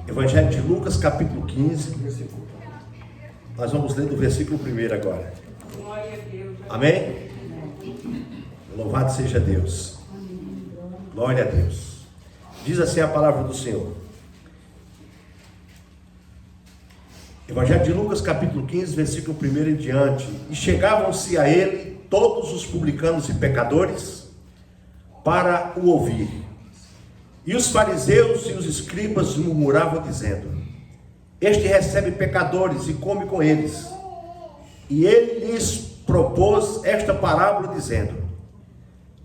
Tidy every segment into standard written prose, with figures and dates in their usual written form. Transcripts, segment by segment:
Evangelho de Lucas, capítulo 15. Nós vamos ler do versículo 1 agora. Amém? Louvado seja Deus. Glória a Deus. Diz assim a palavra do Senhor. Evangelho de Lucas, capítulo 15, versículo 1 em diante. E chegavam-se a ele todos os publicanos e pecadores para o ouvir. E os fariseus e os escribas murmuravam dizendo: este recebe pecadores e come com eles. E ele lhes propôs esta parábola dizendo: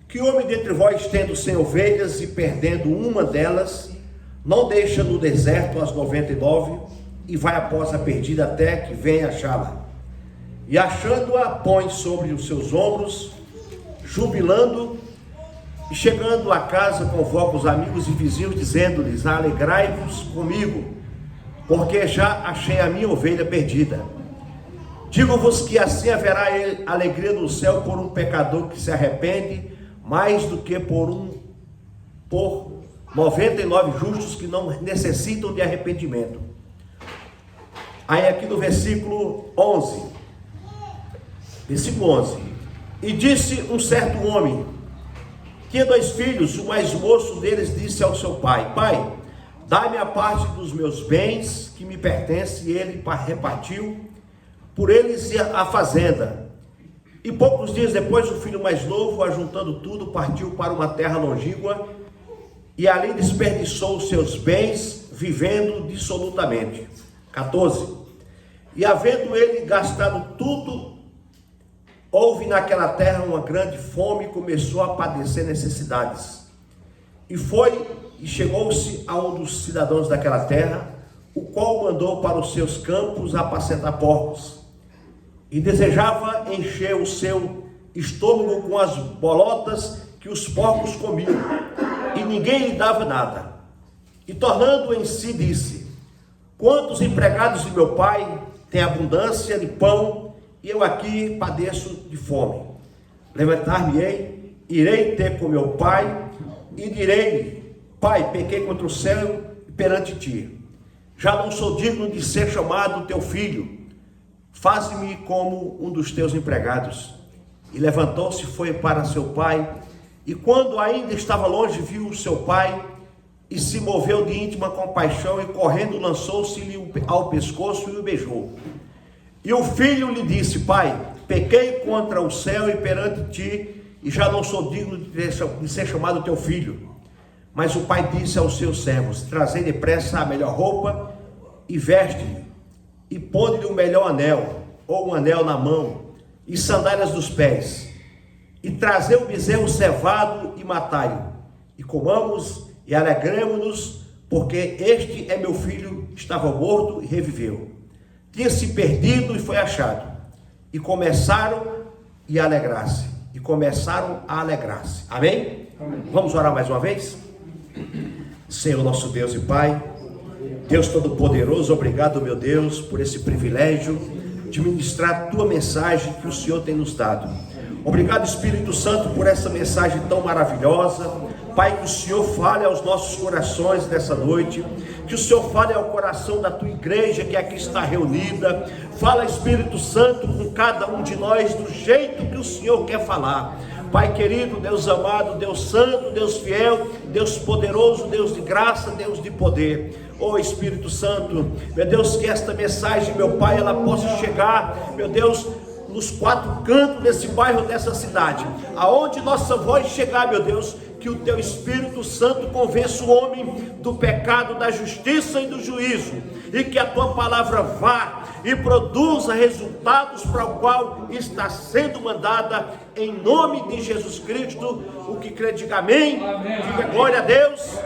que homem dentre vós, tendo 100 ovelhas e perdendo uma delas, não deixa no deserto as 99 e vai após a perdida até que venha achá-la? E achando-a, põe sobre os seus ombros, jubilando. E chegando a casa, convoca os amigos e vizinhos, dizendo-lhes: alegrai-vos comigo, porque já achei a minha ovelha perdida. Digo-vos que assim haverá alegria no céu por um pecador que se arrepende, mais do que por 99 justos que não necessitam de arrependimento. Aí aqui no versículo 11. Versículo 11. E disse um certo homem, tinha 2 filhos, o mais moço deles disse ao seu pai: pai, dá-me a parte dos meus bens que me pertence. E ele repartiu por eles a fazenda. E poucos dias depois, o filho mais novo, ajuntando tudo, partiu para uma terra longínqua e ali desperdiçou os seus bens, vivendo dissolutamente. 14. E havendo ele gastado tudo, houve naquela terra uma grande fome e começou a padecer necessidades. E chegou-se a um dos cidadãos daquela terra, o qual mandou para os seus campos apacentar porcos. E desejava encher o seu estômago com as bolotas que os porcos comiam. E ninguém lhe dava nada. E tornando em si, disse: quantos empregados de meu pai têm abundância de pão, e eu aqui padeço de fome. Levantar-me-ei, irei ter com meu pai, e direi-lhe: pai, pequei contra o céu e perante ti. Já não sou digno de ser chamado teu filho. Faze-me como um dos teus empregados. E levantou-se e foi para seu pai. E quando ainda estava longe, viu o seu pai, e se moveu de íntima compaixão, e correndo lançou-se-lhe ao pescoço e o beijou. E o filho lhe disse: pai, pequei contra o céu e perante ti, e já não sou digno de ser chamado teu filho. Mas o pai disse aos seus servos: trazei depressa a melhor roupa, e veste-lhe, e põe-lhe o melhor anel, ou um anel na mão, e sandálias dos pés. E trazei o bezerro cevado, e matai-o, e comamos, e alegremo-nos, porque este é meu filho, estava morto e reviveu. Tinha se perdido e foi achado. E começaram a alegrar-se. Amém? Amém? Vamos orar mais uma vez? Senhor nosso Deus e Pai, Deus Todo-Poderoso, obrigado, meu Deus, por esse privilégio de ministrar a Tua mensagem que o Senhor tem nos dado. Obrigado, Espírito Santo, por essa mensagem tão maravilhosa. Pai, que o Senhor fale aos nossos corações nessa noite, que o Senhor fale ao coração da Tua igreja que aqui está reunida. Fala, Espírito Santo, com cada um de nós do jeito que o Senhor quer falar. Pai querido, Deus amado, Deus santo, Deus fiel, Deus poderoso, Deus de graça, Deus de poder. Oh Espírito Santo, meu Deus, que esta mensagem, meu Pai, ela possa chegar, meu Deus, nos 4 cantos desse bairro, dessa cidade, aonde nossa voz chegar, meu Deus, que o Teu Espírito Santo convença o homem do pecado, da justiça e do juízo, e que a Tua palavra vá e produza resultados para o qual está sendo mandada, em nome de Jesus Cristo. O que crê, diga amém, amém. Diga glória a Deus,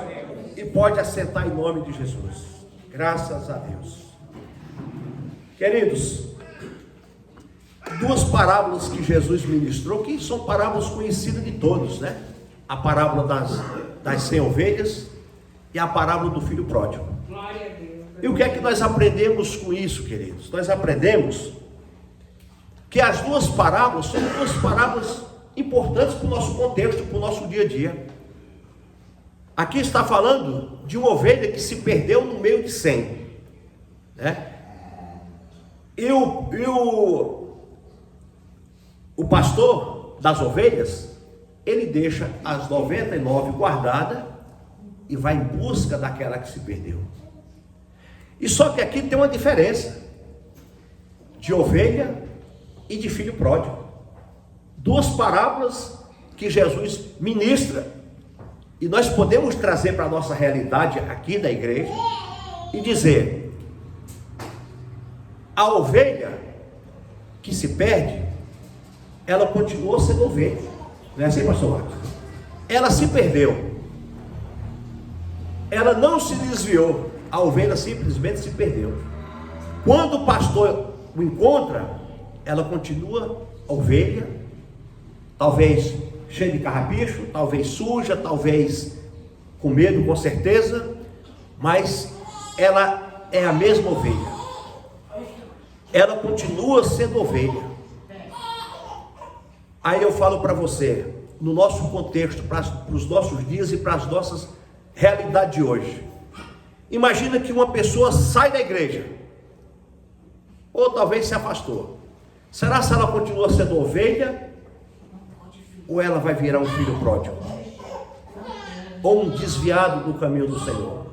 e pode assentar em nome de Jesus. Graças a Deus. Queridos, 2 parábolas que Jesus ministrou, que são parábolas conhecidas de todos, né? A parábola das 100 ovelhas e a parábola do filho pródigo. Glória a Deus. E o que é que nós aprendemos com isso, queridos? Nós aprendemos que as 2 parábolas são 2 parábolas importantes para o nosso contexto, para o nosso dia a dia. Aqui está falando de uma ovelha que se perdeu no meio de 100, né? E o pastor das ovelhas, ele deixa as 99 guardadas e vai em busca daquela que se perdeu. E só que aqui tem uma diferença de ovelha e de filho pródigo. Duas parábolas que Jesus ministra, e nós podemos trazer para a nossa realidade aqui da igreja e dizer: a ovelha que se perde, ela continuou sendo ovelha, não é assim, pastor Marcos? Ela se perdeu, ela não se desviou, a ovelha simplesmente se perdeu. Quando o pastor o encontra, ela continua ovelha, talvez cheia de carrapicho, talvez suja, talvez com medo, com certeza, mas ela é a mesma ovelha, ela continua sendo ovelha. Aí eu falo para você, no nosso contexto, para os nossos dias e para as nossas realidades de hoje, imagina que uma pessoa sai da igreja, ou talvez se afastou. Será se ela continua sendo ovelha, ou ela vai virar um filho pródigo, ou um desviado do caminho do Senhor?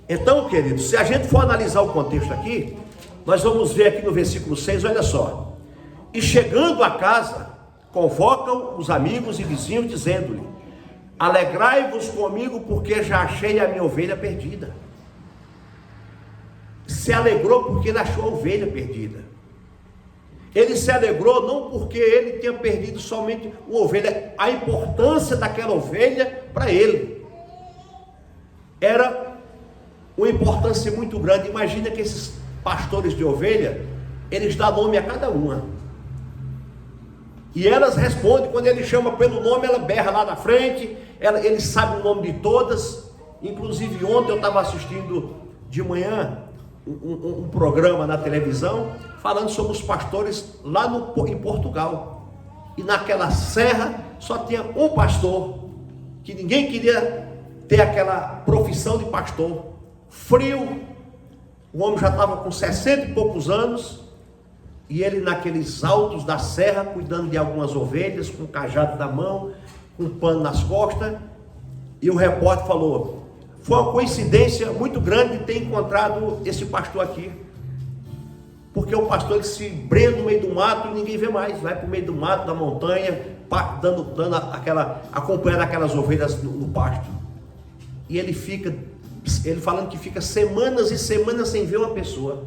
Então, queridos, se a gente for analisar o contexto aqui, nós vamos ver aqui no versículo 6, olha só: e chegando a casa, convocam os amigos e vizinhos, dizendo-lhe: alegrai-vos comigo, porque já achei a minha ovelha perdida. Se alegrou porque ele achou a ovelha perdida. Ele se alegrou não porque ele tinha perdido somente uma ovelha, a importância daquela ovelha para ele era uma importância muito grande. Imagina que esses pastores de ovelha, eles dão nome a cada uma, e elas respondem. Quando ele chama pelo nome, ela berra lá na frente, ele sabe o nome de todas. Inclusive ontem eu estava assistindo de manhã um programa na televisão, falando sobre os pastores lá em Portugal, e naquela serra só tinha um pastor, que ninguém queria ter aquela profissão de pastor. Frio, o homem já estava com 60 e poucos anos, e ele naqueles altos da serra, cuidando de algumas ovelhas, com o cajado na mão, com um pano nas costas. E o repórter falou: foi uma coincidência muito grande ter encontrado esse pastor aqui, porque o pastor ele se embrenha no meio do mato e ninguém vê mais, vai para o meio do mato, da montanha, acompanhando aquelas ovelhas no pasto. E ele falando que fica semanas e semanas sem ver uma pessoa.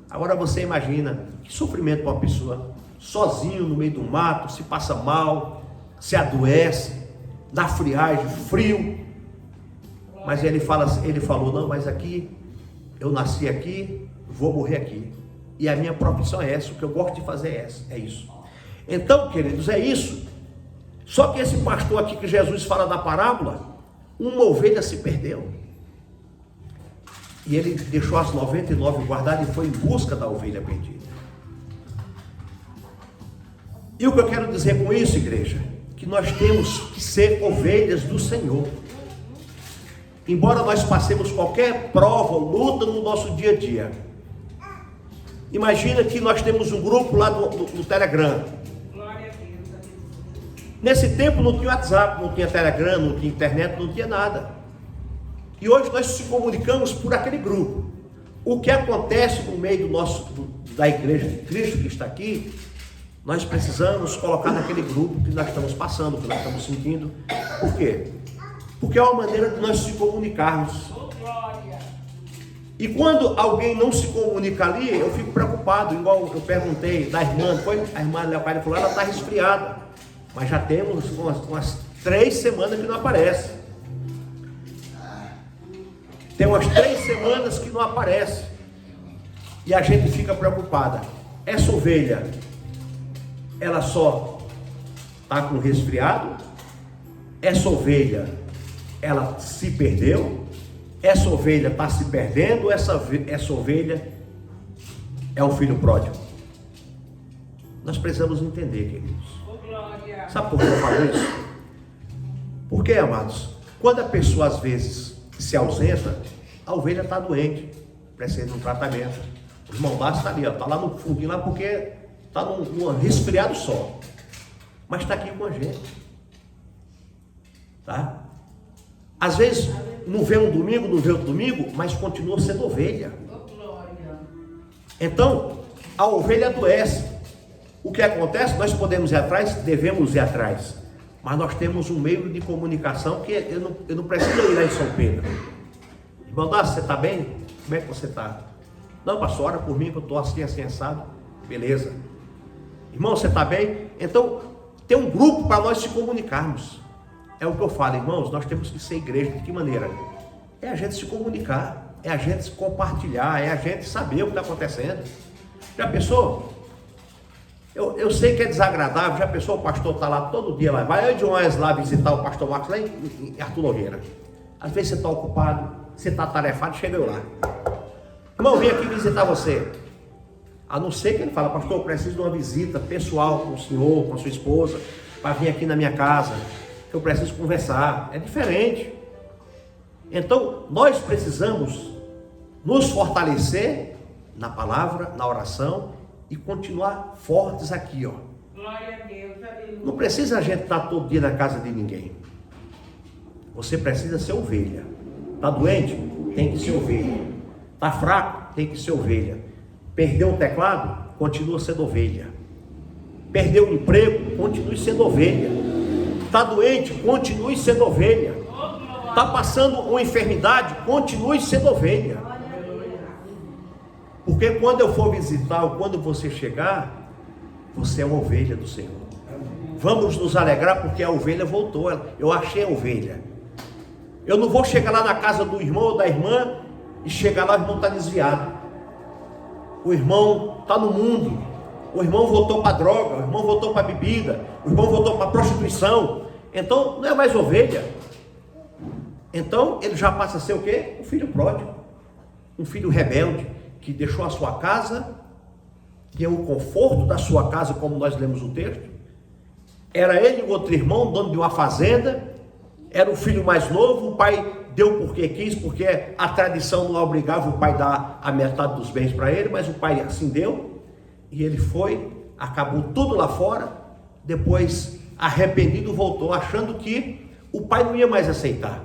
Agora você imagina que sofrimento para uma pessoa, sozinho no meio do mato, se passa mal, se adoece, dá friagem, frio. Mas ele falou: não, mas aqui, eu nasci aqui, vou morrer aqui, e a minha profissão é essa, o que eu gosto de fazer é isso. Então, queridos, é isso. Só que esse pastor aqui que Jesus fala da parábola, uma ovelha se perdeu, e ele deixou as 99 guardadas e foi em busca da ovelha perdida. E o que eu quero dizer com isso, igreja? Que nós temos que ser ovelhas do Senhor. Embora nós passemos qualquer prova ou luta no nosso dia a dia. Imagina que nós temos um grupo lá no Telegram. Nesse tempo não tinha WhatsApp, não tinha Telegram, não tinha internet, não tinha nada. E hoje nós se comunicamos por aquele grupo. O que acontece no meio da igreja de Cristo que está aqui, nós precisamos colocar naquele grupo que nós estamos passando, que nós estamos sentindo. Por quê? Porque é uma maneira de nós se comunicarmos. E quando alguém não se comunica ali, eu fico preocupado. Igual eu perguntei da irmã, a irmã Leocádia falou: ela está resfriada, mas já temos umas 3 semanas que não aparece. Tem umas 3 semanas que não aparece, e a gente fica preocupada. Essa ovelha, ela só está com resfriado? Essa ovelha, ela se perdeu? Essa ovelha está se perdendo? Essa ovelha é um filho pródigo? Nós precisamos entender, queridos. Sabe por que eu falo isso? Porque, amados, quando a pessoa às vezes se ausenta, a ovelha está doente, precisa de um tratamento. O irmão Márcio está ali, está lá no fundinho lá porque está num resfriado só. Mas está aqui com a gente. Tá? Às vezes não vê um domingo, não vê outro domingo, mas continua sendo ovelha. Então, a ovelha adoece. O que acontece? Nós podemos ir atrás, devemos ir atrás. Mas nós temos um meio de comunicação que eu não preciso ir lá em São Pedro. Irmão, você está bem? Como é que você está? Não, pastor, ora por mim que eu estou assim, assim, assado. Beleza. Irmão, você está bem? Então, tem um grupo para nós se comunicarmos. É o que eu falo, irmãos, nós temos que ser igreja. De que maneira? É a gente se comunicar, é a gente se compartilhar, é a gente saber o que está acontecendo. Já pensou? Eu sei que é desagradável, já pensou, o pastor está lá todo dia, lá, vai eu de Joás lá visitar o pastor Marcos lá em Arthur Nogueira. Às vezes você está ocupado, você está atarefado, chega eu lá. Irmão, vim aqui visitar você. A não ser que ele fala, pastor, eu preciso de uma visita pessoal com o senhor, com a sua esposa, para vir aqui na minha casa, que eu preciso conversar. É diferente. Então, nós precisamos nos fortalecer na palavra, na oração, e continuar fortes aqui, ó. Glória a Deus, aleluia. Não precisa a gente estar todo dia na casa de ninguém. Você precisa ser ovelha. Está doente? Tem que ser ovelha. Está fraco? Tem que ser ovelha. Perdeu um teclado? Continua sendo ovelha. Perdeu o emprego? Continue sendo ovelha. Está doente? Continue sendo ovelha. Está passando uma enfermidade? Continue sendo ovelha. Porque quando eu for visitar, ou quando você chegar, você é uma ovelha do Senhor. Vamos nos alegrar porque a ovelha voltou. Eu achei a ovelha. Eu não vou chegar lá na casa do irmão ou da irmã e chegar lá, o irmão está desviado. O irmão está no mundo. O irmão voltou para a droga, o irmão voltou para a bebida, o irmão voltou para a prostituição. Então não é mais ovelha. Então ele já passa a ser o quê? Um filho pródigo, um filho rebelde, que deixou a sua casa, que é o conforto da sua casa, como nós lemos o texto. Era ele e o outro irmão, dono de uma fazenda, era o filho mais novo, o pai deu porque quis, porque a tradição não obrigava o pai a dar a metade dos bens para ele, mas o pai assim deu, e ele foi, acabou tudo lá fora, depois arrependido voltou, achando que o pai não ia mais aceitar,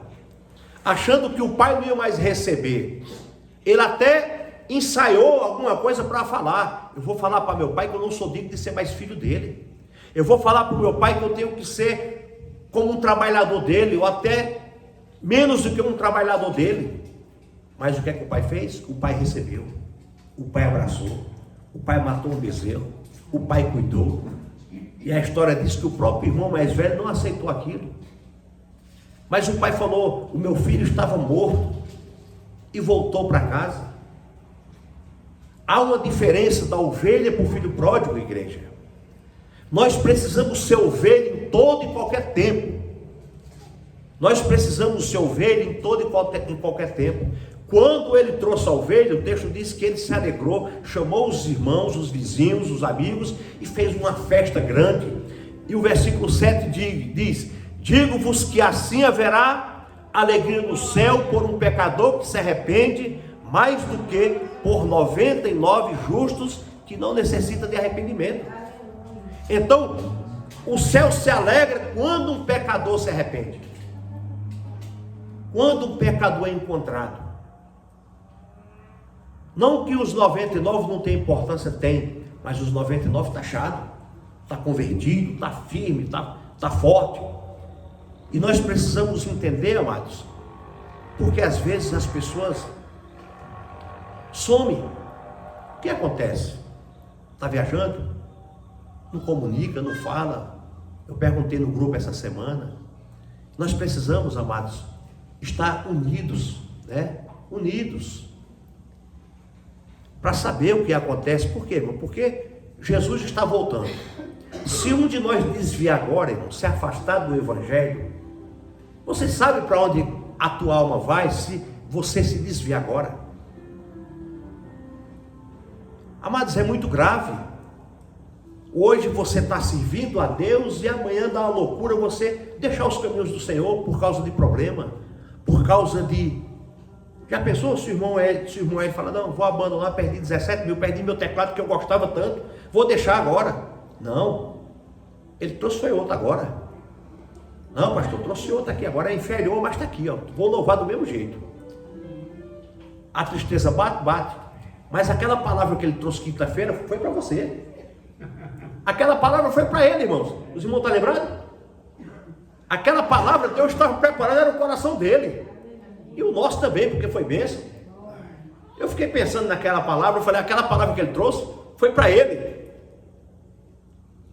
achando que o pai não ia mais receber. Ele até ensaiou alguma coisa para falar. Eu vou falar para meu pai que eu não sou digno de ser mais filho dele. Eu vou falar para o meu pai que eu tenho que ser como um trabalhador dele, ou até menos do que um trabalhador dele. Mas o que é que o pai fez? O pai recebeu, o pai abraçou, o pai matou um bezerro, o pai cuidou. E a história diz que o próprio irmão mais velho não aceitou aquilo. Mas o pai falou, o meu filho estava morto, e voltou para casa. Há uma diferença da ovelha para o filho pródigo, igreja. Nós precisamos ser ovelha em todo e qualquer tempo. Nós precisamos ser ovelha em todo e qualquer tempo. Quando ele trouxe a ovelha, o texto diz que ele se alegrou, chamou os irmãos, os vizinhos, os amigos e fez uma festa grande. E o versículo 7 diz: digo-vos que assim haverá alegria no céu por um pecador que se arrepende, mais do que por 99 justos que não necessitam de arrependimento. Então, o céu se alegra quando um pecador se arrepende, quando um pecador é encontrado. Não que os 99 não tenham importância, tem, mas os 99 está achado, está convertido, está firme, está forte. E nós precisamos entender, amados, porque às vezes as pessoas somem. O que acontece? Está viajando? Não comunica, não fala. Eu perguntei no grupo essa semana. Nós precisamos, amados, estar unidos, né? Unidos, para saber o que acontece. Por quê, irmão? Porque Jesus está voltando. Se um de nós desviar agora, irmão, se afastar do Evangelho, você sabe para onde a tua alma vai se você se desviar agora? Amados, é muito grave. Hoje você está servindo a Deus e amanhã dá uma loucura você deixar os caminhos do Senhor por causa de problema, por causa de... Já pensou se o irmão Hélio fala, não, vou abandonar, perdi 17 mil, perdi meu teclado que eu gostava tanto, vou deixar agora. Não, ele trouxe foi outro agora. Não, pastor, trouxe outro aqui, agora é inferior, mas está aqui, ó. Vou louvar do mesmo jeito. A tristeza bate, mas aquela palavra que ele trouxe quinta-feira foi para você. Aquela palavra foi para ele, irmãos. Os irmãos estão lembrados? Aquela palavra Deus estava preparando, era o coração dele. E o nosso também, porque foi bênção. Eu fiquei pensando naquela palavra, eu falei, aquela palavra que ele trouxe foi para ele.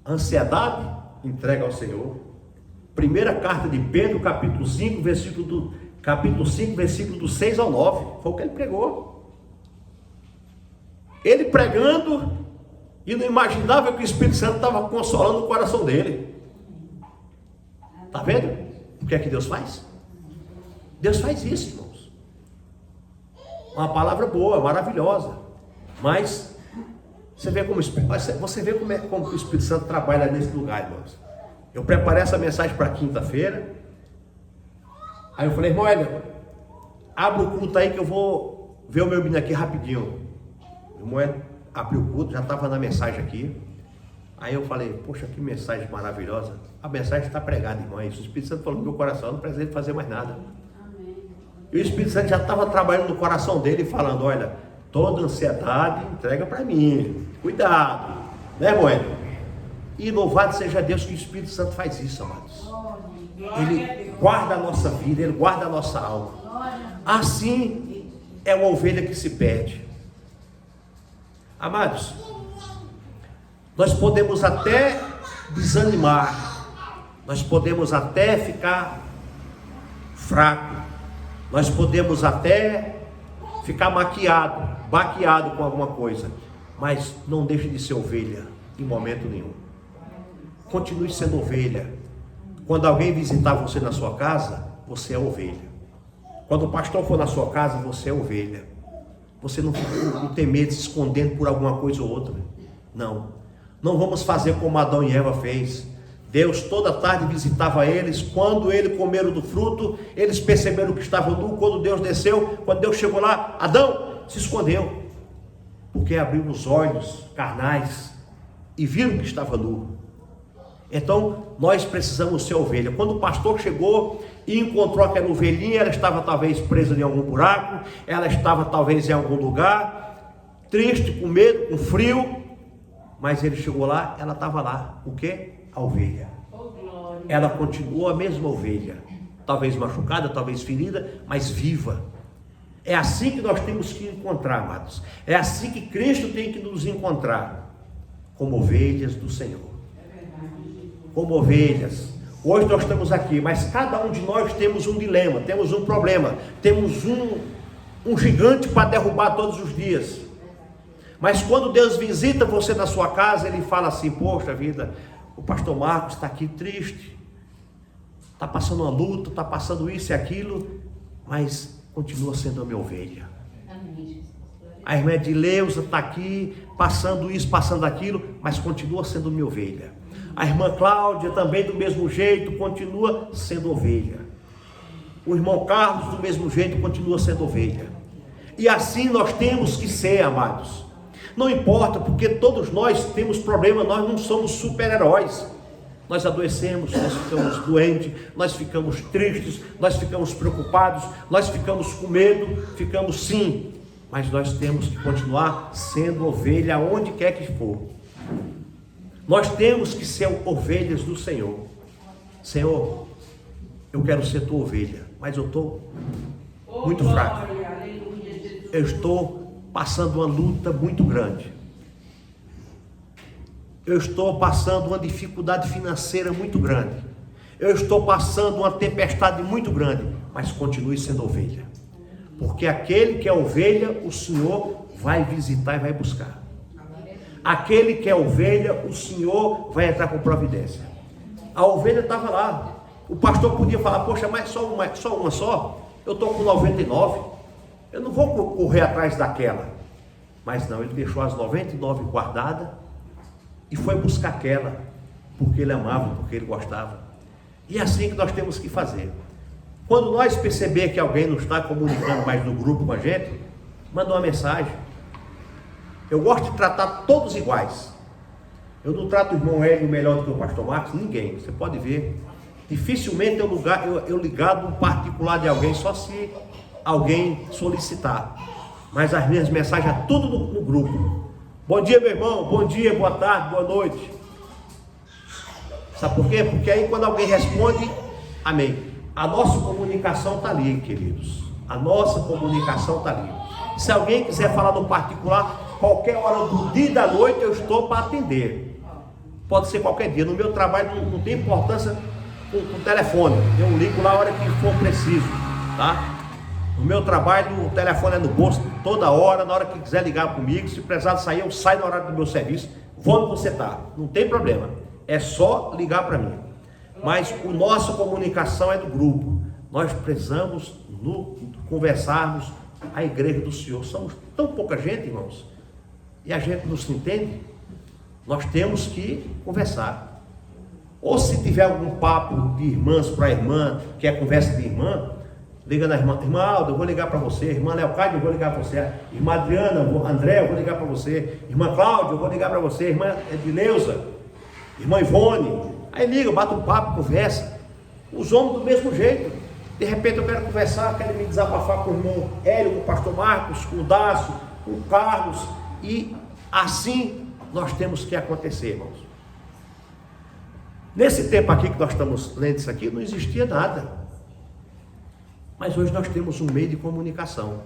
Ansiedade, entrega ao Senhor. Primeira carta de Pedro, capítulo 5, versículo do 6 ao 9. Foi o que ele pregou. Ele pregando e não imaginava que o Espírito Santo estava consolando o coração dele. Está vendo o que é que Deus faz? Deus faz isso, irmãos. Uma palavra boa, maravilhosa. Mas você vê como o Espírito Santo trabalha nesse lugar, irmãos. Eu preparei essa mensagem para quinta-feira. Aí eu falei, irmão Hélio, abre o culto aí que eu vou ver o meu menino aqui rapidinho. O irmão Hélio abriu o culto, já estava na mensagem aqui. Aí eu falei, poxa, que mensagem maravilhosa. A mensagem está pregada, irmão. É isso. O Espírito Santo falou no meu coração, eu não precisei fazer mais nada. E o Espírito Santo já estava trabalhando no coração dele, falando, olha, toda ansiedade entrega para mim. Cuidado. Né, irmão Hélio? E louvado seja Deus que o Espírito Santo faz isso, amados. Ele guarda a nossa vida, ele guarda a nossa alma. Assim é uma ovelha que se perde. Amados, nós podemos até desanimar, nós podemos até ficar fraco, nós podemos até ficar baqueado com alguma coisa, mas não deixe de ser ovelha em momento nenhum. Continue sendo ovelha. Quando alguém visitar você na sua casa, você é ovelha. Quando o pastor for na sua casa, você é ovelha. Você não tem medo de se escondendo por alguma coisa ou outra. Não vamos fazer como Adão e Eva fez. Deus toda tarde visitava eles. Quando eles comeram do fruto, eles perceberam que estavam nu. Quando Deus desceu, quando Deus chegou lá, Adão se escondeu, porque abriu os olhos carnais e viram que estava nu. Então nós precisamos ser ovelha. Quando o pastor chegou e encontrou aquela ovelhinha, ela estava talvez presa em algum buraco, ela estava talvez em algum lugar, triste, com medo, com frio, mas ele chegou lá, ela estava lá. O que? A ovelha. Ela continuou a mesma ovelha, talvez machucada, talvez ferida, mas viva. É assim que nós temos que encontrar, amados. É assim que Cristo tem que nos encontrar, como ovelhas do Senhor. Como ovelhas. Hoje nós estamos aqui, mas cada um de nós temos um dilema, temos um problema, temos um gigante para derrubar todos os dias. Mas quando Deus visita você na sua casa, Ele fala assim, poxa vida, o pastor Marcos está aqui triste, está passando uma luta, está passando isso e aquilo, mas continua sendo a minha ovelha. A irmã Edileuza está aqui, passando isso, passando aquilo, mas continua sendo minha ovelha. A irmã Cláudia também do mesmo jeito, continua sendo ovelha. O irmão Carlos do mesmo jeito, continua sendo ovelha. E assim nós temos que ser, amados. Não importa, porque todos nós temos problema, nós não somos super-heróis. Nós adoecemos, nós ficamos doentes, nós ficamos tristes, nós ficamos preocupados, nós ficamos com medo, ficamos sim. Mas nós temos que continuar sendo ovelha onde quer que for. Nós temos que ser ovelhas do Senhor. Senhor, eu quero ser tua ovelha, mas eu estou muito fraco. Eu estou passando uma luta muito grande. Eu estou passando uma dificuldade financeira muito grande. Eu estou passando uma tempestade muito grande, mas continue sendo ovelha. Porque aquele que é ovelha, o Senhor vai visitar e vai buscar. Aquele que é ovelha, o Senhor vai entrar com providência. A ovelha estava lá. O pastor podia falar, poxa, mas só uma só? Eu estou com 99. Eu não vou correr atrás daquela. Mas não, ele deixou as 99 guardadas e foi buscar aquela, porque ele amava, porque ele gostava. E é assim que nós temos que fazer. Quando nós perceber que alguém não está comunicando mais no grupo com a gente, manda uma mensagem. Eu gosto de tratar todos iguais. Eu não trato o irmão Hélio melhor do que o pastor Marcos, ninguém, você pode ver. Dificilmente eu ligado um particular de alguém, só se alguém solicitar. Mas as minhas mensagens é tudo no grupo. Bom dia, meu irmão, bom dia, boa tarde, boa noite. Sabe por quê? Porque aí quando alguém responde, amém. A nossa comunicação está ali, queridos. A nossa comunicação está ali. Se alguém quiser falar no particular, qualquer hora do dia e da noite eu estou para atender. Pode ser qualquer dia. No meu trabalho não tem importância com o telefone. Eu ligo lá a hora que for preciso, tá? No meu trabalho o telefone é no bolso toda hora, na hora que quiser ligar comigo. Se precisar sair, eu saio no horário do meu serviço. Vou onde você está. Não tem problema. É só ligar para mim. Mas a nossa comunicação é do grupo. Nós precisamos conversarmos a igreja do Senhor. Somos tão pouca gente, irmãos, e a gente não se entende. Nós temos que conversar. Ou se tiver algum papo de irmãs para irmã, que é conversa de irmã, liga na irmã. Irmã Alda, eu vou ligar para você. Irmã Leocádia, eu vou ligar para você. Irmã Adriana, André, eu vou ligar para você. Irmã Cláudia, eu vou ligar para você. Irmã Edileuza, irmã Ivone. Aí liga, bate um papo, conversa. Os homens do mesmo jeito. De repente eu quero conversar, quero me desabafar com o irmão Hélio, com o pastor Marcos, com o Dácio, com o Carlos. E assim nós temos que acontecer, irmãos. Nesse tempo aqui que nós estamos lendo isso aqui, não existia nada. Mas hoje nós temos um meio de comunicação.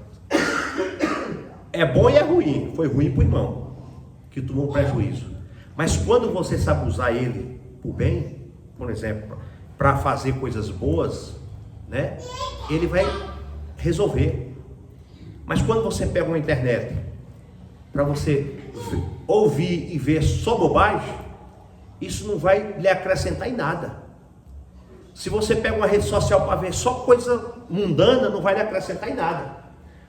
É bom e é ruim. Foi ruim para o irmão, que tomou um prejuízo. Mas quando você sabe usar ele por bem, por exemplo, para fazer coisas boas, né? Ele vai resolver. Mas quando você pega uma internet para você ouvir e ver só bobagem, isso não vai lhe acrescentar em nada. Se você pega uma rede social para ver só coisa mundana, não vai lhe acrescentar em nada.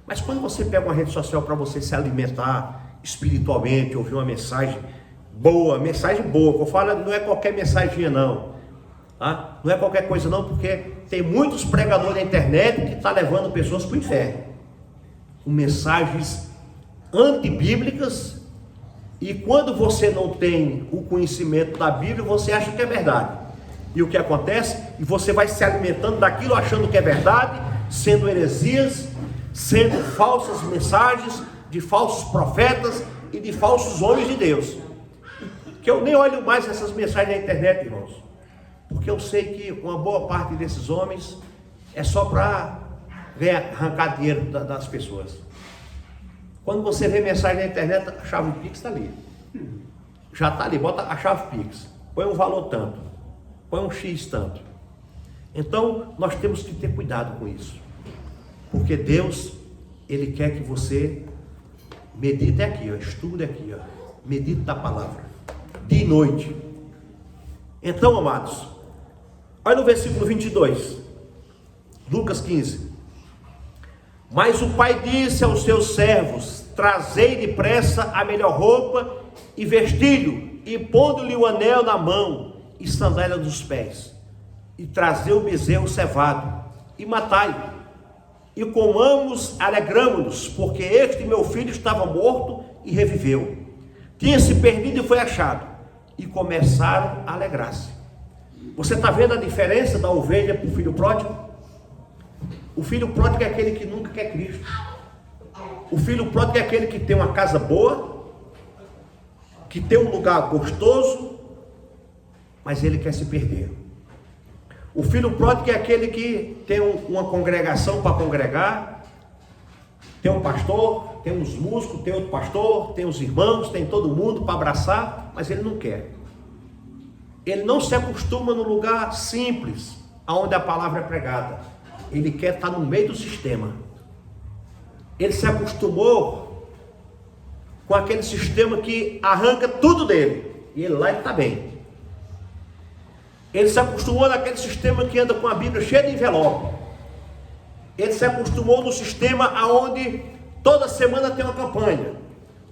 Mas quando você pega uma rede social para você se alimentar espiritualmente, ouvir uma mensagem boa, que eu falo, não é qualquer mensaginha não, tá? Não é qualquer coisa não, porque tem muitos pregadores na internet que estão levando pessoas para o inferno, com mensagens antibíblicas. E quando você não tem o conhecimento da Bíblia, você acha que é verdade. E o que acontece? E você vai se alimentando daquilo, achando que é verdade, sendo heresias, sendo falsas mensagens de falsos profetas e de falsos homens de Deus. Que eu nem olho mais essas mensagens na internet, irmãos, porque eu sei que uma boa parte desses homens é só para arrancar dinheiro das pessoas. Quando você vê mensagem na internet, a chave Pix está ali. Já está ali, bota a chave Pix. Põe um valor tanto. Põe um X tanto. Então, nós temos que ter cuidado com isso. Porque Deus, Ele quer que você medite aqui, ó, estude aqui, ó, medite da palavra. Dia e noite. Então, amados, olha no versículo 22. Lucas 15. Mas o pai disse aos seus servos: trazei depressa a melhor roupa e vestilho, e pondo-lhe o anel na mão e sandália dos pés, e trazei o bezerro cevado, e matai, e comamos, alegramo-nos, porque este meu filho estava morto e reviveu, tinha se perdido e foi achado, e começaram a alegrar-se. Você está vendo a diferença da ovelha para o filho pródigo? O filho pródigo é aquele que nunca quer Cristo. O filho pródigo é aquele que tem uma casa boa, que tem um lugar gostoso, mas ele quer se perder. O filho pródigo é aquele que tem uma congregação para congregar, tem um pastor, tem uns músicos, tem outro pastor, tem os irmãos, tem todo mundo para abraçar, mas ele não quer. Ele não se acostuma no lugar simples, onde a palavra é pregada. Ele quer estar no meio do sistema. Ele se acostumou com aquele sistema que arranca tudo dele, e ele lá está bem. Ele se acostumou naquele sistema que anda com a Bíblia cheia de envelope. Ele se acostumou no sistema onde toda semana tem uma campanha,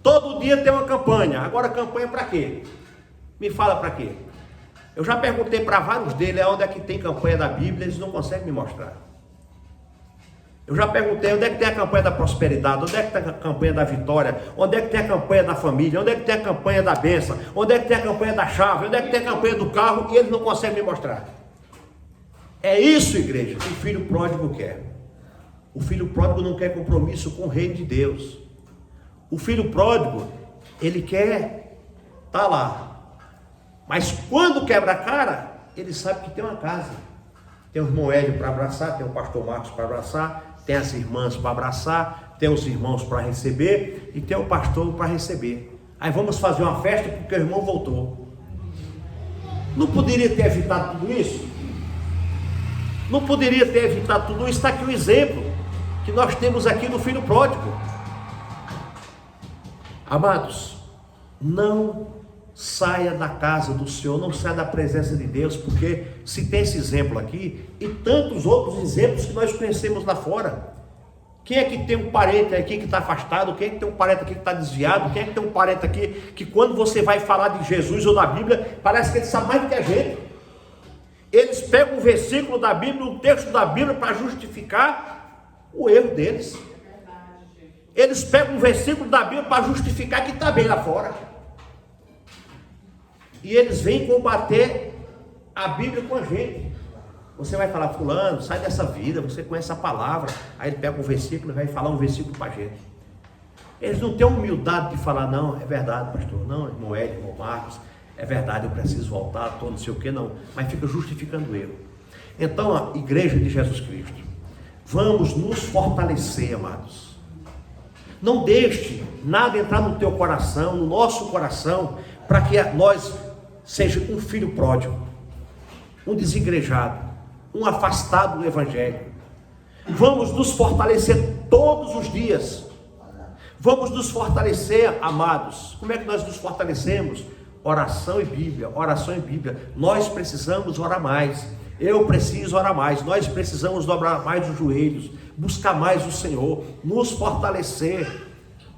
todo dia tem uma campanha. Agora, campanha para quê? Me fala para quê? Eu já perguntei para vários deles onde é que tem campanha da Bíblia, eles não conseguem me mostrar. Eu já perguntei onde é que tem a campanha da prosperidade, onde é que tem a campanha da vitória, onde é que tem a campanha da família, onde é que tem a campanha da bênção, onde é que tem a campanha da chave, onde é que tem a campanha do carro, e eles não conseguem me mostrar. É isso, igreja, que o filho pródigo quer. O filho pródigo não quer compromisso com o reino de Deus. O filho pródigo, ele quer estar lá. Mas quando quebra a cara, ele sabe que tem uma casa. Tem o irmão Hélio para abraçar, tem o pastor Marcos para abraçar, tem as irmãs para abraçar, tem os irmãos para receber e tem o pastor para receber. Aí vamos fazer uma festa porque o irmão voltou. Não poderia ter evitado tudo isso? Não poderia ter evitado tudo isso? Está aqui o exemplo que nós temos aqui do filho pródigo. Amados, não saia da casa do Senhor, não saia da presença de Deus, porque se tem esse exemplo aqui e tantos outros exemplos que nós conhecemos lá fora. Quem é que tem um parente aqui que está afastado? Quem é que tem um parente aqui que está desviado? Quem é que tem um parente aqui que quando você vai falar de Jesus ou da Bíblia, parece que ele sabe mais do que a gente? Eles pegam um versículo da Bíblia, um texto da Bíblia para justificar o erro deles. Eles pegam um versículo da Bíblia para justificar que está bem lá fora. E eles vêm combater a Bíblia com a gente. Você vai falar, fulano, sai dessa vida, você conhece a palavra. Aí ele pega um versículo e vai falar um versículo para a gente. Eles não têm humildade de falar, não, é verdade, pastor, não, irmão Hélio, irmão Marcos, é verdade, eu preciso voltar, estou não sei o que, não. Mas fica justificando o erro. Então, a igreja de Jesus Cristo, vamos nos fortalecer, amados. Não deixe nada entrar no teu coração, no nosso coração, para que nós seja um filho pródigo, um desigrejado, um afastado do Evangelho. Vamos nos fortalecer todos os dias. Vamos nos fortalecer, amados. Como é que nós nos fortalecemos? Oração e Bíblia, oração e Bíblia. Nós precisamos orar mais. Eu preciso orar mais. Nós precisamos dobrar mais os joelhos, buscar mais o Senhor, nos fortalecer.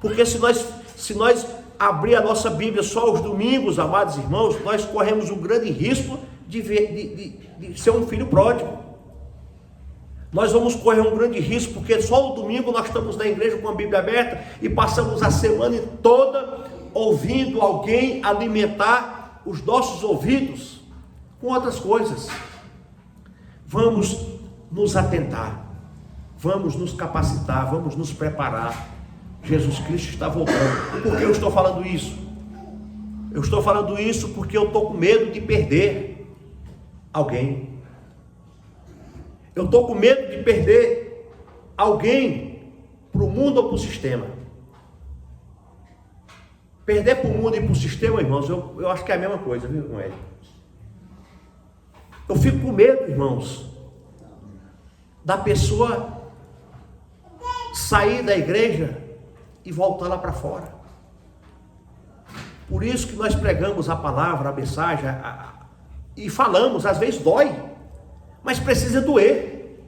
Porque se nós abrir a nossa Bíblia só aos domingos, amados irmãos, nós corremos um grande risco de ser um filho pródigo. Nós vamos correr um grande risco, porque só o domingo nós estamos na igreja com a Bíblia aberta e passamos a semana toda ouvindo alguém alimentar os nossos ouvidos com outras coisas. Vamos nos atentar, vamos nos capacitar, vamos nos preparar. Jesus Cristo está voltando. Por que eu estou falando isso? Eu estou falando isso porque eu estou com medo de perder alguém. Eu estou com medo de perder alguém para o mundo ou para o sistema. Perder para o mundo e para o sistema, irmãos, eu acho que é a mesma coisa, viu, com ele? Eu fico com medo, irmãos, da pessoa sair da igreja e voltar lá para fora. Por isso que nós pregamos a palavra, a mensagem, e falamos, às vezes dói, mas precisa doer.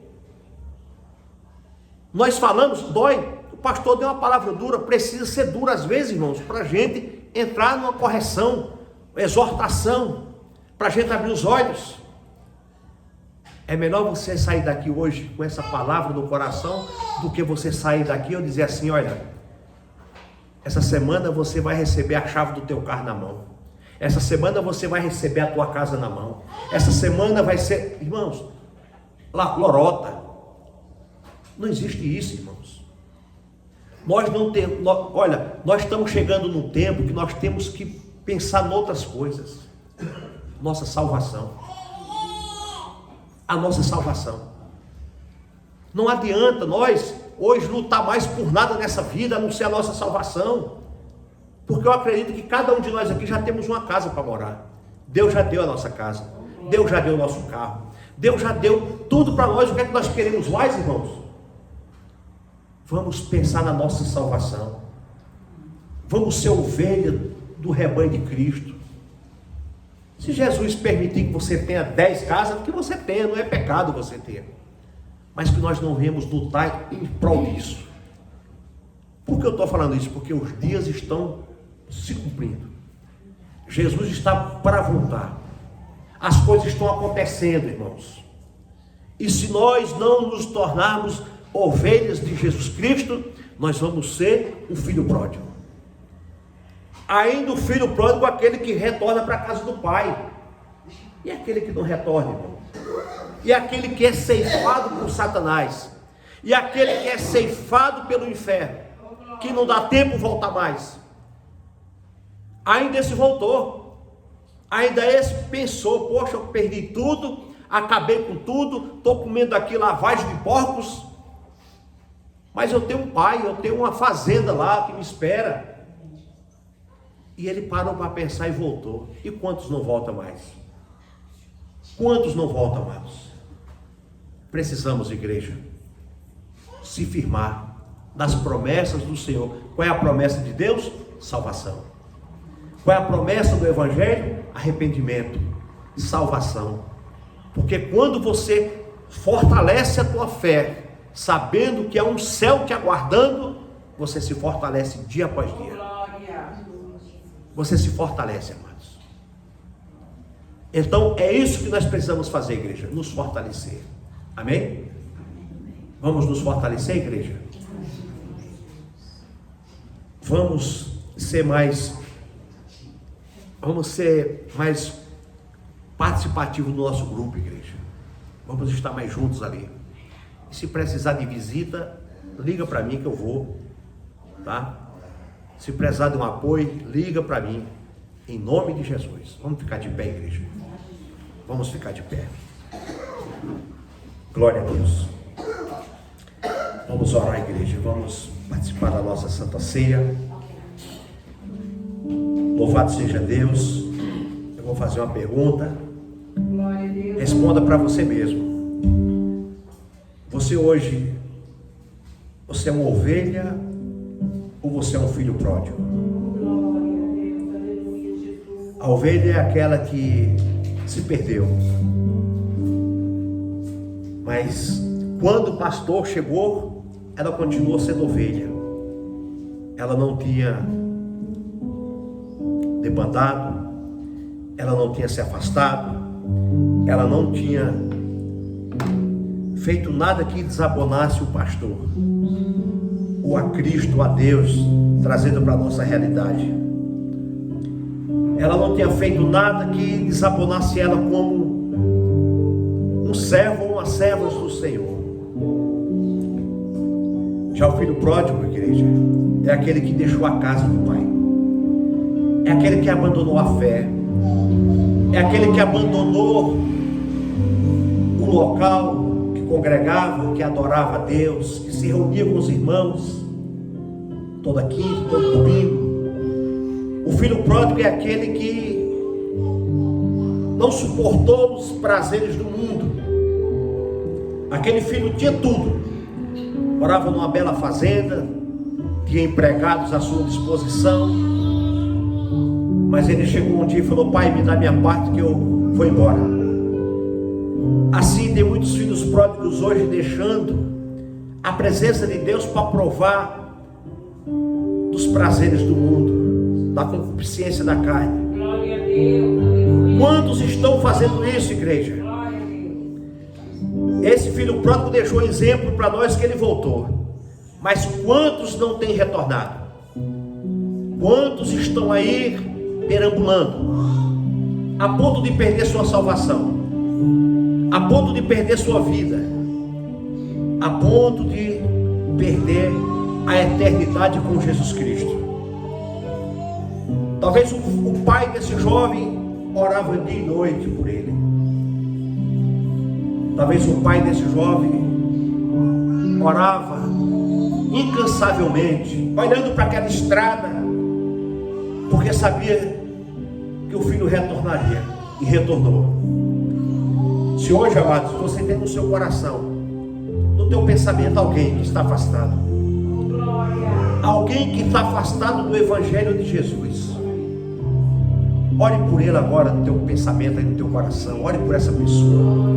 Nós falamos, dói, o pastor deu uma palavra dura, precisa ser dura às vezes, irmãos, para a gente entrar numa correção, exortação, para a gente abrir os olhos. É melhor você sair daqui hoje com essa palavra no coração, do que você sair daqui e dizer assim, olha, essa semana você vai receber a chave do teu carro na mão. Essa semana você vai receber a tua casa na mão. Essa semana vai ser, irmãos, lorota. Não existe isso, irmãos. Nós não temos, olha, nós estamos chegando num tempo que nós temos que pensar em outras coisas. Nossa salvação. A nossa salvação. Não adianta nós hoje lutar mais por nada nessa vida, a não ser a nossa salvação. Porque eu acredito que cada um de nós aqui já temos uma casa para morar. Deus já deu a nossa casa. Deus já deu o nosso carro. Deus já deu tudo para nós. O que é que nós queremos mais, irmãos? Vamos pensar na nossa salvação. Vamos ser ovelha do rebanho de Cristo. Se Jesus permitir que você tenha 10 casas, que você tenha, não é pecado você ter. Mas que nós não vemos lutar em prol disso. Por que eu estou falando isso? Porque os dias estão se cumprindo. Jesus está para voltar. As coisas estão acontecendo, irmãos. E se nós não nos tornarmos ovelhas de Jesus Cristo, nós vamos ser um filho pródigo. Ainda o filho pródigo é aquele que retorna para a casa do pai. E aquele que não retorna, irmão? E aquele que é ceifado por Satanás? E aquele que é ceifado pelo inferno? Que não dá tempo voltar mais? Ainda esse voltou. Ainda esse pensou: poxa, eu perdi tudo, acabei com tudo, estou comendo aqui lavagem de porcos, mas eu tenho um pai, eu tenho uma fazenda lá que me espera. E ele parou para pensar e voltou. E quantos não voltam mais? Quantos não voltam mais? Precisamos, igreja, se firmar nas promessas do Senhor. Qual é a promessa de Deus? Salvação. Qual é a promessa do Evangelho? Arrependimento, salvação. Porque quando você fortalece a tua fé, sabendo que é um céu te aguardando, você se fortalece dia após dia. Você se fortalece, amados. Então é isso que nós precisamos fazer, igreja, nos fortalecer. Amém? Vamos nos fortalecer, igreja? Vamos ser mais participativos do nosso grupo, igreja. Vamos estar mais juntos ali. E se precisar de visita, liga para mim que eu vou, tá? Se precisar de um apoio, liga para mim, em nome de Jesus. Vamos ficar de pé, igreja. Vamos ficar de pé. Glória a Deus. Vamos orar, igreja. Vamos participar da nossa Santa Ceia. Louvado seja Deus. Eu vou fazer uma pergunta. Responda para você mesmo. Você hoje, você é uma ovelha ou você é um filho pródigo? A ovelha é aquela que se perdeu. Mas quando o pastor chegou, ela continuou sendo ovelha. Ela não tinha debandado, ela não tinha se afastado, ela não tinha feito nada que desabonasse o pastor, ou a Cristo, a Deus, trazendo para a nossa realidade. Ela não tinha feito nada que desabonasse ela como um servo ou uma serva do Senhor. Já o filho pródigo, igreja, é aquele que deixou a casa do pai, é aquele que abandonou a fé, é aquele que abandonou o local que congregava, que adorava a Deus, que se reunia com os irmãos toda quinta, todo domingo. O filho pródigo é aquele que não suportou os prazeres do mundo. Aquele filho tinha tudo, morava numa bela fazenda, tinha empregados à sua disposição, mas ele chegou um dia e falou: pai, me dá minha parte que eu vou embora. Assim tem muitos filhos pródigos hoje deixando a presença de Deus para provar dos prazeres do mundo, da concupiscência da carne. Glória a Deus. Quantos estão fazendo isso, igreja? Glória a Deus. Esse filho pródigo deixou exemplo para nós que ele voltou, mas quantos não têm retornado? Quantos estão aí perambulando, a ponto de perder sua salvação, a ponto de perder sua vida, a ponto de perder a eternidade com Jesus Cristo? Talvez o pai desse jovem orava dia e noite por ele. Talvez o pai desse jovem orava incansavelmente, olhando para aquela estrada, porque sabia que o filho retornaria, e retornou. Se hoje, amados, você tem no seu coração, no teu pensamento, alguém que está afastado, alguém que está afastado do Evangelho de Jesus, ore por ele agora no teu pensamento, aí no teu coração. Ore por essa pessoa.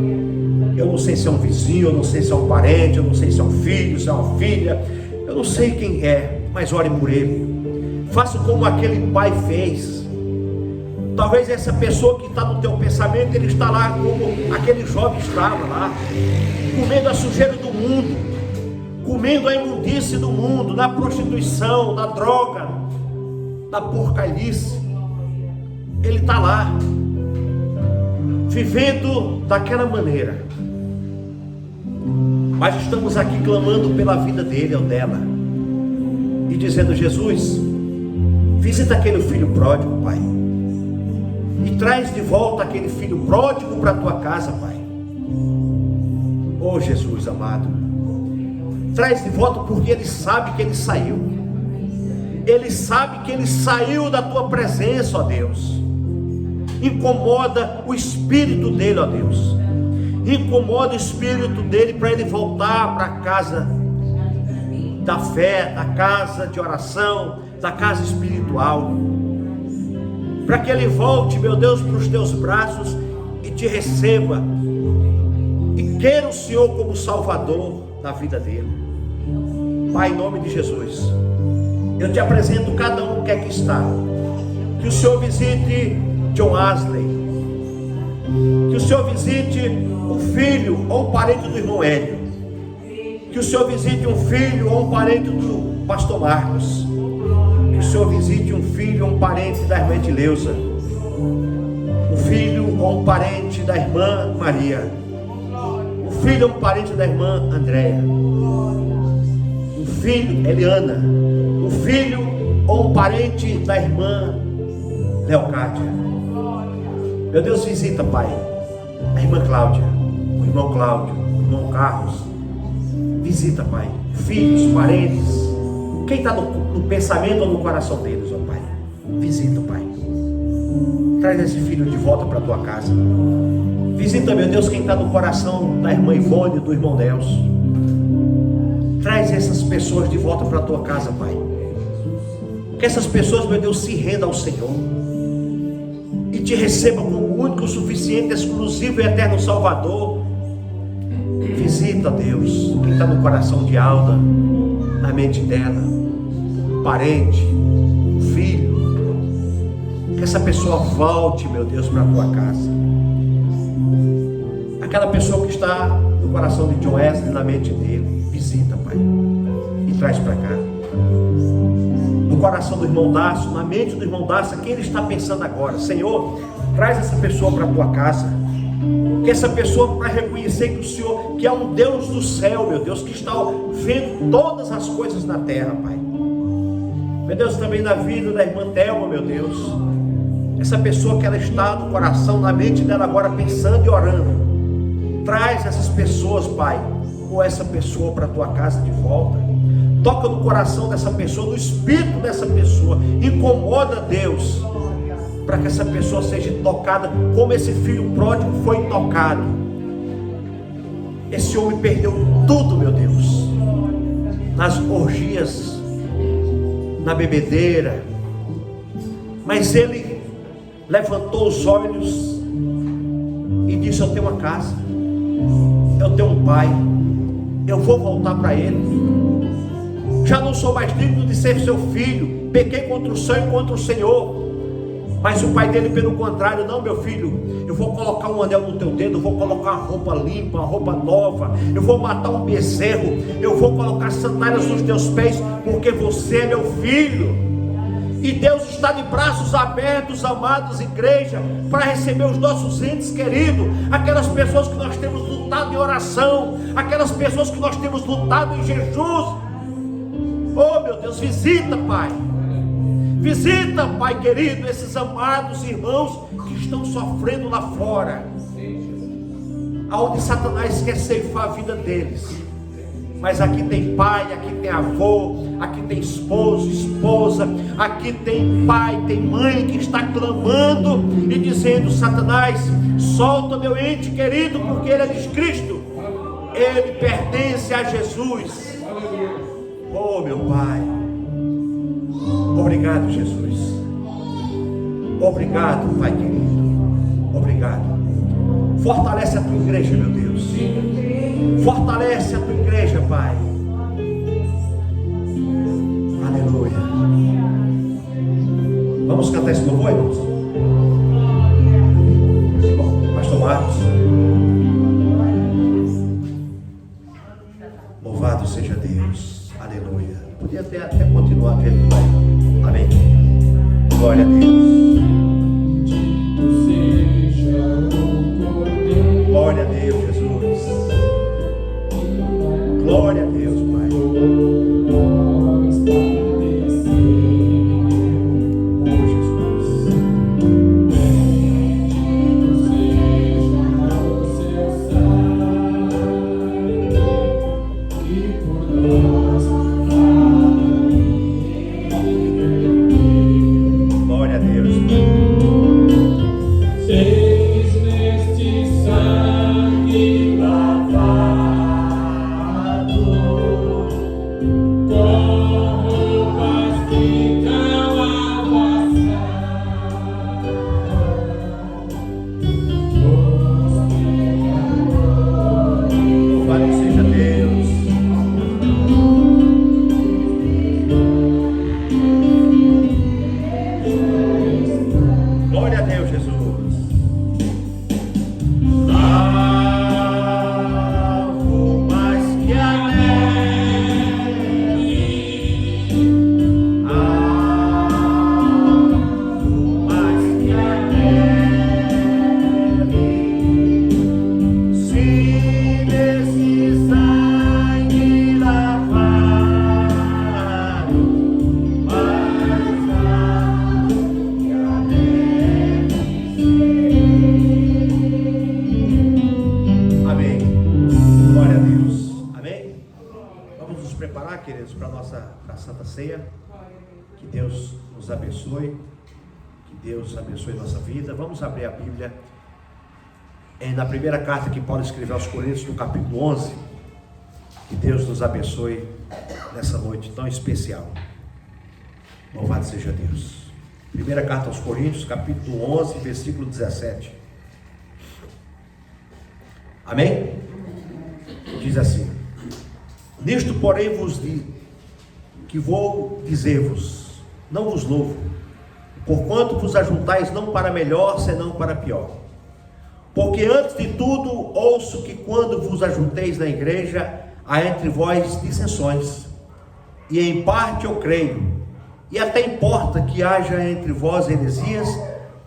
Eu não sei se é um vizinho, eu não sei se é um parente, eu não sei se é um filho, se é uma filha, eu não sei quem é, mas ore por ele. Faça como aquele pai fez. Talvez essa pessoa que está no teu pensamento, ele está lá como aquele jovem estava lá, comendo a sujeira do mundo, comendo a imundície do mundo, na prostituição, na droga, na porcalhice. Ele está lá, vivendo daquela maneira. Mas estamos aqui clamando pela vida dele ou dela, e dizendo: Jesus, visita aquele filho pródigo, Pai, e traz de volta aquele filho pródigo para a tua casa, Pai. Oh Jesus amado, traz de volta, porque ele sabe que ele saiu. Ele sabe que ele saiu da tua presença, ó Deus. Incomoda o espírito dele, ó Deus. Incomoda o espírito dele para ele voltar para a casa da fé, da casa de oração, da casa espiritual. Para que ele volte, meu Deus, para os teus braços e te receba. E queira o Senhor como Salvador da vida dele. Pai, em nome de Jesus, eu te apresento cada um que aqui está. Que o Senhor visite John Asley. Que o Senhor visite um filho ou um parente do irmão Hélio. Que o Senhor visite um filho ou um parente do pastor Marcos. Que o Senhor visite um filho ou um parente da irmã Edileuza. Um filho ou um parente da irmã Maria. Um filho ou um parente da irmã Andréia. Um filho, Eliana. Um filho ou um parente da irmã Leocádia. Meu Deus, visita, Pai, a irmã Cláudia, o irmão Cláudio, o irmão Carlos. Visita, Pai, filhos, parentes, quem está no pensamento ou no coração deles, ó Pai. Visita, Pai. Traz esse filho de volta para a tua casa. Visita, meu Deus, quem está no coração da irmã Ivone, do irmão Nelson. Traz essas pessoas de volta para a tua casa, Pai. Que essas pessoas, meu Deus, se rendam ao Senhor e te recebam como único, suficiente, exclusivo e eterno Salvador. Visita, Deus, quem está no coração de Alda, na mente dela, parente, filho. Que essa pessoa volte, meu Deus, para a tua casa. Aquela pessoa que está no coração de John Wesley, na mente dele, visita, Pai, e traz para cá. No coração do irmão Dácio, na mente do irmão Dácio, quem ele está pensando agora? Senhor, traz essa pessoa para a tua casa. Que essa pessoa vai reconhecer que o Senhor, que é um Deus do céu, meu Deus, que está vendo todas as coisas na terra, Pai. Meu Deus, também na vida da irmã Thelma, meu Deus. Essa pessoa que ela está no coração, na mente dela agora, pensando e orando. Traz essas pessoas, Pai, ou essa pessoa para a tua casa de volta. Toca no coração dessa pessoa, no espírito dessa pessoa. Incomoda, Deus, para que essa pessoa seja tocada como esse filho pródigo foi tocado. Esse homem perdeu tudo, meu Deus, nas orgias, na bebedeira, mas ele levantou os olhos e disse: eu tenho uma casa, eu tenho um pai, eu vou voltar para ele. Já não sou mais digno de ser seu filho, pequei contra o céu e contra o Senhor. Mas o pai dele, pelo contrário: não, meu filho, eu vou colocar um anel no teu dedo, eu vou colocar uma roupa limpa, uma roupa nova, eu vou matar um bezerro, eu vou colocar sandálias nos teus pés, porque você é meu filho. E Deus está de braços abertos, amados, igreja, para receber os nossos entes queridos, aquelas pessoas que nós temos lutado em oração, aquelas pessoas que nós temos lutado em jejum. Oh, meu Deus, visita, Pai. Visita, Pai querido, esses amados irmãos que estão sofrendo lá fora, aonde Satanás quer ceifar a vida deles. Mas aqui tem pai, aqui tem avô, aqui tem esposo, esposa, aqui tem pai, tem mãe que está clamando e dizendo: Satanás, solta meu ente querido, porque ele é de Cristo, ele pertence a Jesus. Oh, meu Pai, obrigado, Jesus. Obrigado, Pai querido. Obrigado. Fortalece a tua igreja, meu Deus. Fortalece a tua igreja, Pai. Aleluia. Vamos cantar esse louvor, irmãos? continuar do jeito que vai. Amém? Glória a Deus. Glória a Deus, Jesus. Glória a Deus, Pai. Abençoe nossa vida. Vamos abrir a Bíblia na primeira carta que Paulo escreveu aos Coríntios, no capítulo 11. Que Deus nos abençoe nessa noite tão especial. Louvado seja Deus. Primeira carta aos Coríntios, capítulo 11, versículo 17. Amém? Diz assim: nisto, porém, vos digo que vou dizer-vos, não vos louvo, porquanto vos ajuntais não para melhor, senão para pior. Porque antes de tudo ouço que quando vos ajunteis na igreja, há entre vós dissensões, e em parte eu creio, e até importa que haja entre vós heresias,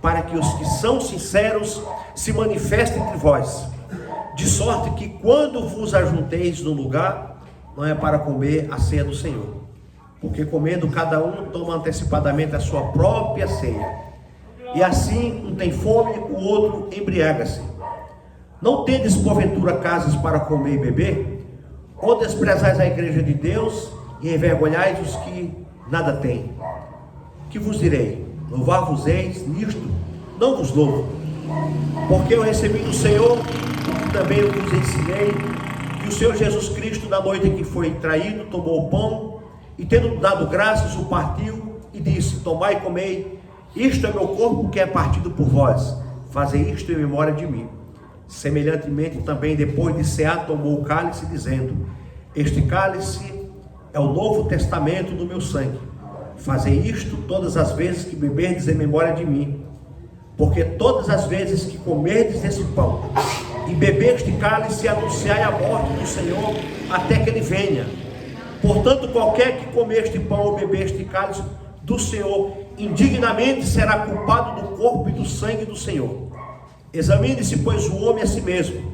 para que os que são sinceros se manifestem entre vós, de sorte que quando vos ajunteis no lugar, não é para comer a ceia do Senhor. Porque comendo cada um toma antecipadamente a sua própria ceia, e assim um tem fome, o outro embriaga-se. Não tendes porventura casas para comer e beber? Ou desprezais a igreja de Deus e envergonhais os que nada têm? Que vos direi? Louvar-vos-eis nisto? Não vos louvo, porque eu recebi do Senhor o que também eu vos ensinei, que o Senhor Jesus Cristo, na noite em que foi traído, tomou o pão, e tendo dado graças, o partiu e disse: tomai e comei, isto é meu corpo que é partido por vós, fazei isto em memória de mim. Semelhantemente também, depois de cear, tomou o cálice, dizendo: este cálice é o novo testamento do meu sangue, fazei isto todas as vezes que beberdes em memória de mim. Porque todas as vezes que comerdes esse pão e beberdes cálice, anunciai a morte do Senhor até que ele venha. Portanto, qualquer que comer este pão ou beber este cálice do Senhor indignamente será culpado do corpo e do sangue do Senhor. Examine-se, pois, o homem a si mesmo,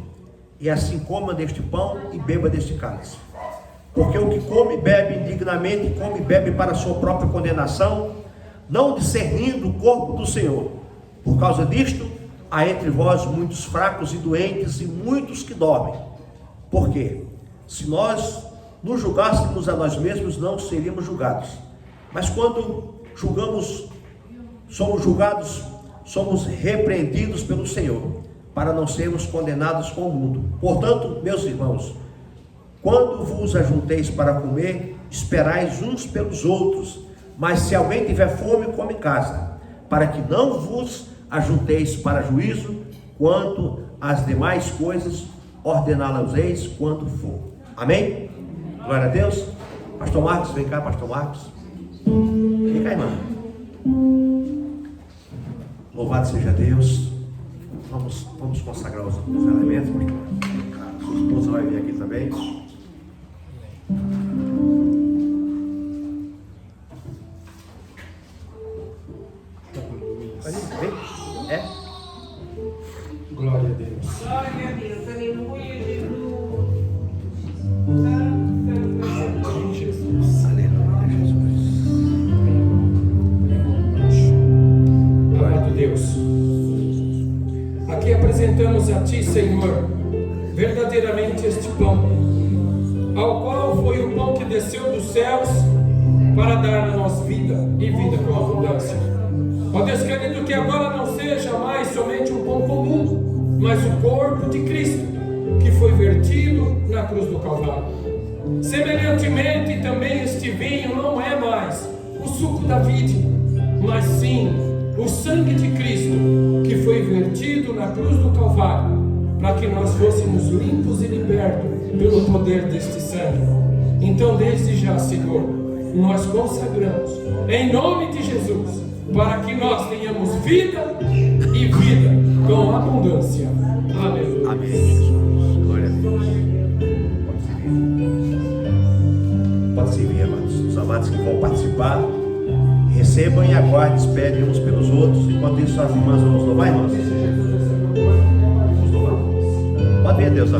e assim coma deste pão e beba deste cálice. Porque o que come e bebe indignamente, come e bebe para a sua própria condenação, não discernindo o corpo do Senhor. Por causa disto, há entre vós muitos fracos e doentes, e muitos que dormem. Por quê? Se nós nos julgássemos a nós mesmos, não seríamos julgados. Mas quando somos julgados, somos repreendidos pelo Senhor, para não sermos condenados com o mundo. Portanto, meus irmãos, quando vos ajunteis para comer, esperais uns pelos outros. Mas se alguém tiver fome, come em casa, para que não vos ajunteis para juízo. Quanto às demais coisas, ordená-las-eis quando for. Amém? Glória a Deus. Pastor Marcos, vem cá, Pastor Marcos. Vem cá, irmã. Louvado seja Deus. Vamos consagrar os elementos. A sua esposa vai vir aqui também. entregamos a Ti, Senhor, verdadeiramente este pão, ao qual foi o pão que desceu dos céus para dar a nós vida e vida com abundância. Ó Deus querido, que agora não seja mais somente um pão comum, mas o corpo de Cristo, que foi vertido na cruz do Calvário. Semelhantemente, também este vinho não é mais o suco da vide, mas sim o sangue de Cristo, que foi vertido na cruz do Calvário, para que nós fôssemos limpos e libertos pelo poder deste sangue. Então, desde já, Senhor, nós consagramos, em nome de Jesus, para que nós tenhamos vida e vida com abundância. Aleluia. Amém, Jesus. Glória a Deus. Pode servir, amados. Os amados que vão participar, recebam e aguardem, esperem uns pelos outros. Enquanto isso, as irmãs vamos louvar, irmãos? Vamos louvar. Pode ver, Deus, ó.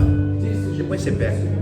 Depois você pega.